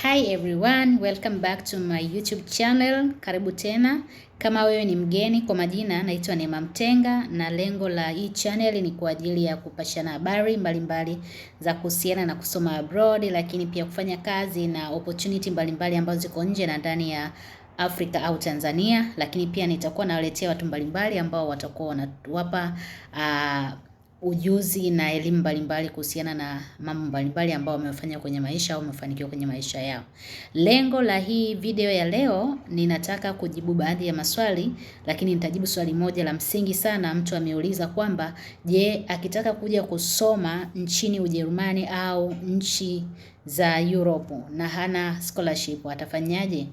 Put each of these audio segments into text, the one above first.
Hi everyone, welcome back to my YouTube channel. Karibu tena. Kama wewe ni mgeni, kwa majina naitwa Neema Mtenga, na lengo la hii channel ni kwa ajili ya kupashana habari mbalimbali za kuhusiana na kusoma abroad, lakini pia kufanya kazi na opportunity mbalimbali ambazo ziko nje na ndani ya Afrika au Tanzania. Lakini pia nitakuwa nawaletea watu mbalimbali ambao watakuwa wanawapa ujuzi na elimu mbalimbali kuhusiana na mambo mbalimbali ambao wamefanya kwenye maisha au wamefanikiwa kwenye maisha yao. Lengo la hii video ya leo, ninataka kujibu baadhi ya maswali, lakini nitajibu swali moja la msingi sana. Mtu ameuliza kwamba je, akitaka kuja kusoma nchini Ujerumani au nchi za Europe na hana scholarship atafanyaje?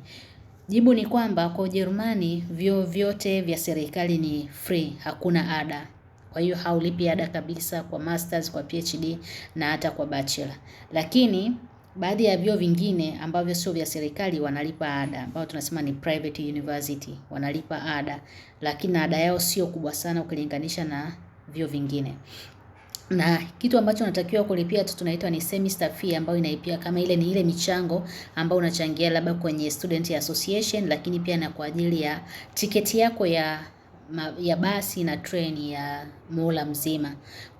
Jibu ni kwamba kwa Ujerumani vyuo vyote vya serikali ni free, hakuna ada. Kwa hiyo haulipi ada kabisa kwa masters, kwa PhD na hata kwa bachelor. Lakini baadhi ya vyuo vingine ambavyo sio vya serikali wanalipa ada, ambao tunasema ni private university, wanalipa ada, lakini ada yao sio kubwa sana ukilinganisha na vyuo vingine. Na kitu ambacho unatakiwa kulipia tu tunaitwa ni semester fee, ambayo inaipia kama ile ni ile michango ambayo unachangia labda kwenye student association, lakini pia na kwa ajili ya tiketi yako ya basi na treni ya muhula mzima.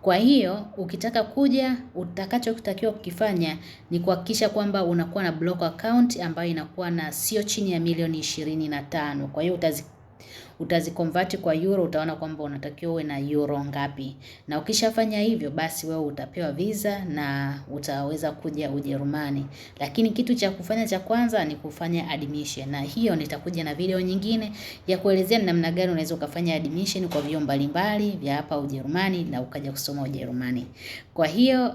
Kwa hiyo ukitaka kuja, utakachotakiwa kukifanya ni kuhakikisha kwamba unakuwa na block account ambayo inakuwa na sio chini ya milioni 25. Kwa hiyo utaziconvert kwa euro, utaona kwamba unatakiwa uwe na euro ngapi. Na ukishafanya hivyo, basi wewe utapewa visa na utaweza kuja Ujerumani. Lakini kitu cha kufanya cha kwanza ni kufanya admission, na hiyo nitakuja na video nyingine ya kuelezea namna gani unaweza ukafanya admission kwa vyuo mbalimbali vya hapa Ujerumani na ukaja kusoma Ujerumani. Kwa hiyo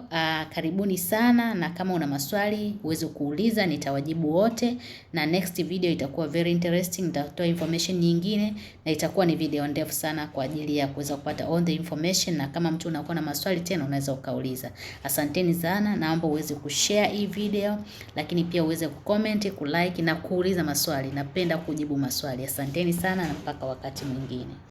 karibuni sana, na kama una maswali uweze kuuliza, nitawajibu wote, na next video itakuwa very interesting. Nitatoa information nyingine na itakuwa ni video ndefu sana kwa ajili ya kuweza kupata all the information, na kama mtu unakuwa na maswali tena unaweza ukauliza. Asanteni sana, naomba uweze kushare hii video, lakini pia uweze kucomment, kulike na kuuliza maswali. Napenda kujibu maswali. Asanteni sana na mpaka wakati mwingine.